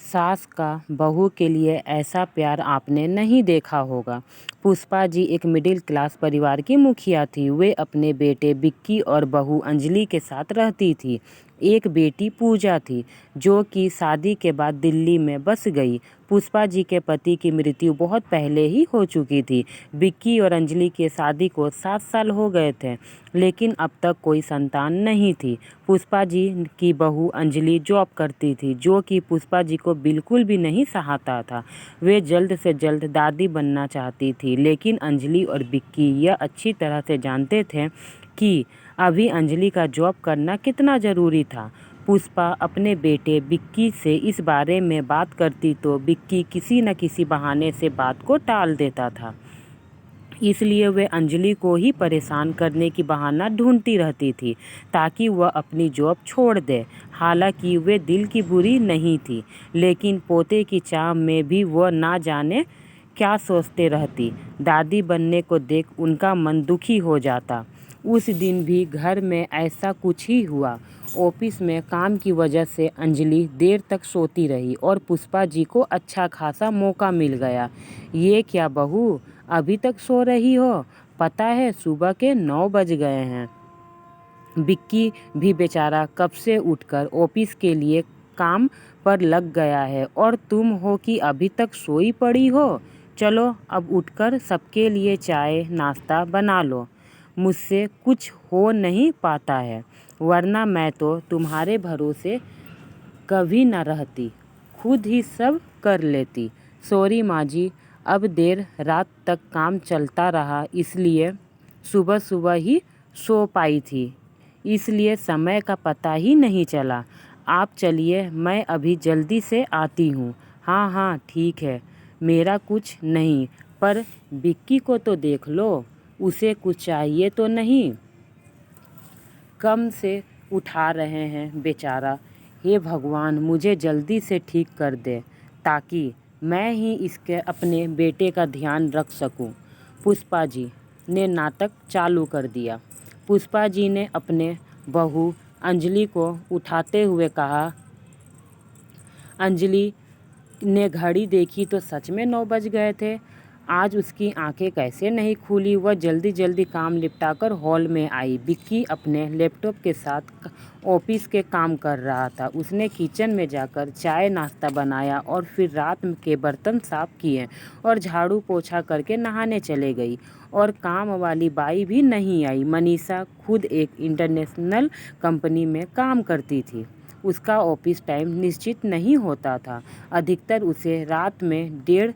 सास का बहू के लिए ऐसा प्यार आपने नहीं देखा होगा। पुष्पा जी एक मिडिल क्लास परिवार की मुखिया थी। वे अपने बेटे बिक्की और बहू अंजलि के साथ रहती थी। एक बेटी पूजा थी जो कि शादी के बाद दिल्ली में बस गई। पुष्पा जी के पति की मृत्यु बहुत पहले ही हो चुकी थी। बिक्की और अंजलि के शादी को 7 साल हो गए थे, लेकिन अब तक कोई संतान नहीं थी। पुष्पा जी की बहू अंजलि जॉब करती थी, जो कि पुष्पा जी को बिल्कुल भी नहीं सहाता था। वे जल्द से जल्द दादी बनना चाहती थी, लेकिन अंजलि और बिक्की यह अच्छी तरह से जानते थे कि अभी अंजलि का जॉब करना कितना ज़रूरी था। पुष्पा अपने बेटे बिक्की से इस बारे में बात करती तो बिक्की किसी न किसी बहाने से बात को टाल देता था। इसलिए वे अंजलि को ही परेशान करने की बहाना ढूंढती रहती थी ताकि वह अपनी जॉब छोड़ दे। हालांकि वे दिल की बुरी नहीं थी, लेकिन पोते की चाह में भी वह ना जाने क्या सोचते रहती। दादी बनने को देख उनका मन दुखी हो जाता। उस दिन भी घर में ऐसा कुछ ही हुआ। ऑफिस में काम की वजह से अंजलि देर तक सोती रही और पुष्पा जी को अच्छा खासा मौका मिल गया। ये क्या बहू, अभी तक सो रही हो? पता है सुबह के 9 बज गए हैं। बिक्की भी बेचारा कब से उठकर ऑफिस के लिए काम पर लग गया है और तुम हो कि अभी तक सोई पड़ी हो। चलो अब उठकर सबके लिए चाय नाश्ता बना लो। मुझसे कुछ हो नहीं पाता है, वरना मैं तो तुम्हारे भरोसे कभी न रहती, खुद ही सब कर लेती। सॉरी माँ जी, अब देर रात तक काम चलता रहा, इसलिए सुबह सुबह ही सो पाई थी, इसलिए समय का पता ही नहीं चला। आप चलिए, मैं अभी जल्दी से आती हूँ। हाँ हाँ ठीक है, मेरा कुछ नहीं, पर बिक्की को तो देख लो, उसे कुछ चाहिए तो नहीं? कम से उठा रहे हैं बेचारा। हे भगवान, मुझे जल्दी से ठीक कर दे ताकि मैं ही इसके अपने बेटे का ध्यान रख सकूं। पुष्पा जी ने नाटक चालू कर दिया। पुष्पा जी ने अपने बहू अंजलि को उठाते हुए कहा। अंजलि ने घड़ी देखी तो सच में 9 बज गए थे। आज उसकी आंखें कैसे नहीं खुली। वह जल्दी जल्दी काम निपटाकर हॉल में आई। बिक्की अपने लैपटॉप के साथ ऑफिस के काम कर रहा था। उसने किचन में जाकर चाय नाश्ता बनाया और फिर रात के बर्तन साफ किए और झाड़ू पोछा करके नहाने चले गई। और काम वाली बाई भी नहीं आई। मनीषा खुद एक इंटरनेशनल कंपनी में काम करती थी। उसका ऑफिस टाइम निश्चित नहीं होता था। अधिकतर उसे रात में 1:30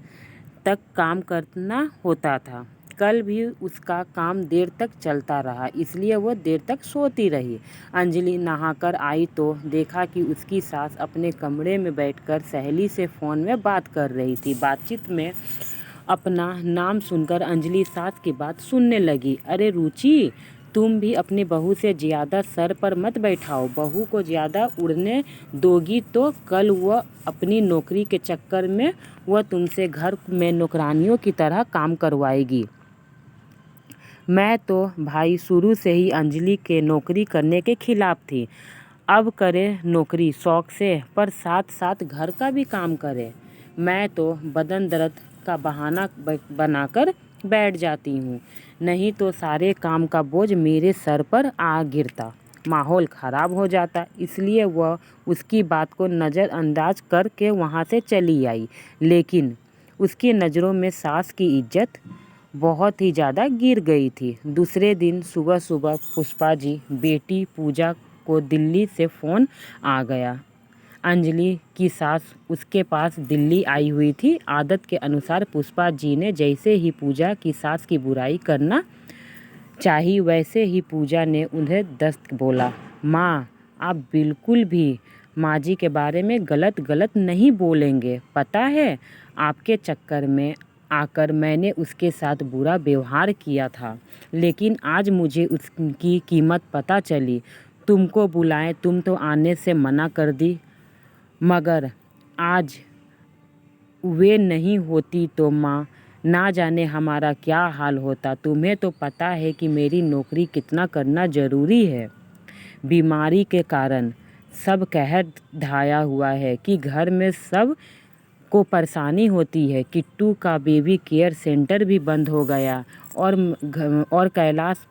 तक काम करना होता था। कल भी उसका काम देर तक चलता रहा, इसलिए वह देर तक सोती रही। अंजलि नहाकर आई तो देखा कि उसकी सास अपने कमरे में बैठकर सहेली से फ़ोन में बात कर रही थी। बातचीत में अपना नाम सुनकर अंजलि सास की बात सुनने लगी। अरे रुचि, तुम भी अपनी बहू से ज़्यादा सर पर मत बैठाओ। बहू को ज़्यादा उड़ने दोगी तो कल वह अपनी नौकरी के चक्कर में वह तुमसे घर में नौकरानियों की तरह काम करवाएगी। मैं तो भाई शुरू से ही अंजलि के नौकरी करने के खिलाफ थी। अब करे नौकरी शौक से, पर साथ साथ घर का भी काम करे। मैं तो बदन दर्द का बहाना बनाकर बैठ जाती हूँ, नहीं तो सारे काम का बोझ मेरे सर पर आ गिरता, माहौल ख़राब हो जाता। इसलिए वह उसकी बात को नज़रअंदाज करके वहाँ से चली आई। लेकिन उसकी नज़रों में सास की इज्जत बहुत ही ज़्यादा गिर गई थी। दूसरे दिन सुबह सुबह पुष्पा जी बेटी पूजा को दिल्ली से फ़ोन आ गया। अंजलि की सास उसके पास दिल्ली आई हुई थी। आदत के अनुसार पुष्पा जी ने जैसे ही पूजा की सास की बुराई करना चाही, वैसे ही पूजा ने उन्हें दस्त बोला। माँ, आप बिल्कुल भी माँ जी के बारे में गलत नहीं बोलेंगे। पता है, आपके चक्कर में आकर मैंने उसके साथ बुरा व्यवहार किया था, लेकिन आज मुझे उसकी कीमत पता चली। तुमको बुलाएं, तुम तो आने से मना कर दी, मगर आज वे नहीं होती तो माँ, ना जाने हमारा क्या हाल होता। तुम्हें तो पता है कि मेरी नौकरी कितना करना ज़रूरी है। बीमारी के कारण सब कहर ढाया हुआ है कि घर में सब को परेशानी होती है। किट्टू का बेबी केयर सेंटर भी बंद हो गया और कैलाश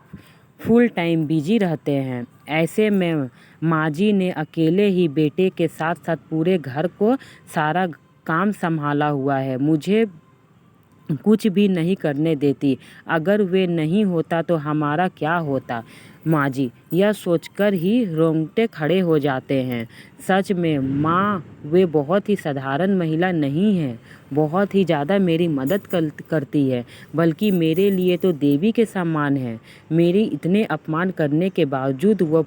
फुल टाइम बिजी रहते हैं। ऐसे में माँ जी ने अकेले ही बेटे के साथ साथ पूरे घर को सारा काम संभाला हुआ है। मुझे कुछ भी नहीं करने देती। अगर वे नहीं होता तो हमारा क्या होता माँ जी, यह सोचकर ही रोंगटे खड़े हो जाते हैं। सच में माँ, वे बहुत ही साधारण महिला नहीं है, बहुत ही ज़्यादा मेरी मदद करती है, बल्कि मेरे लिए तो देवी के समान है। मेरी इतने अपमान करने के बावजूद वह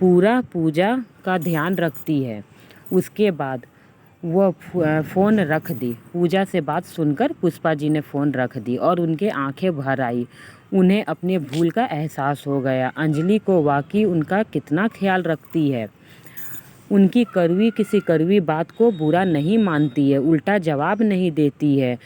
पूरा पूजा का ध्यान रखती है। उसके बाद वह फ़ोन रख दी। पूजा से बात सुनकर पुष्पा जी ने फ़ोन रख दी और उनके आंखें भर आई। उन्हें अपने भूल का एहसास हो गया। अंजलि को वाकई उनका कितना ख्याल रखती है। उनकी किसी कड़वी बात को बुरा नहीं मानती है, उल्टा जवाब नहीं देती है।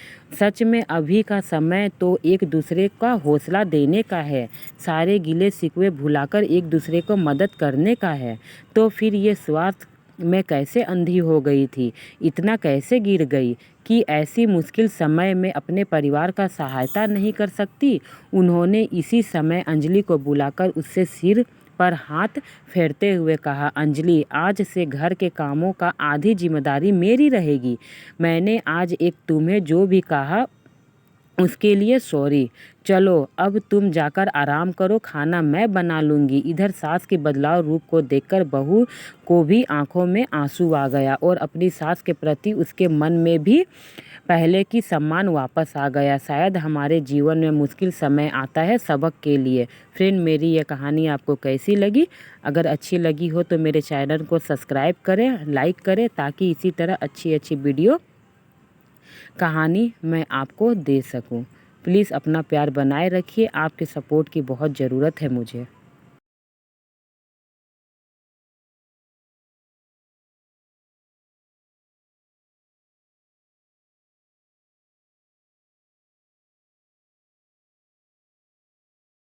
सच में अभी का समय तो एक दूसरे का हौसला देने का है, सारे गिले शिकवे भुलाकर एक दूसरे को मदद करने का है। तो फिर ये स्वार्थ में कैसे अंधी हो गई थी, इतना कैसे गिर गई कि ऐसी मुश्किल समय में अपने परिवार का सहायता नहीं कर सकती। उन्होंने इसी समय अंजलि को बुलाकर उससे सिर पर हाथ फेरते हुए कहा, अंजलि, आज से घर के कामों का आधी जिम्मेदारी मेरी रहेगी। मैंने आज एक तुम्हें जो भी कहा उसके लिए सॉरी। चलो अब तुम जाकर आराम करो, खाना मैं बना लूँगी। इधर सास के बदलाव रूप को देखकर बहू को भी आंखों में आंसू आ गया और अपनी सास के प्रति उसके मन में भी पहले की सम्मान वापस आ गया। शायद हमारे जीवन में मुश्किल समय आता है सबक के लिए। फ्रेंड, मेरी यह कहानी आपको कैसी लगी? अगर अच्छी लगी हो तो मेरे चैनल को सब्सक्राइब करें, लाइक करें, ताकि इसी तरह अच्छी अच्छी वीडियो कहानी मैं आपको दे सकूं। प्लीज़ अपना प्यार बनाए रखिए, आपके सपोर्ट की बहुत ज़रूरत है मुझे।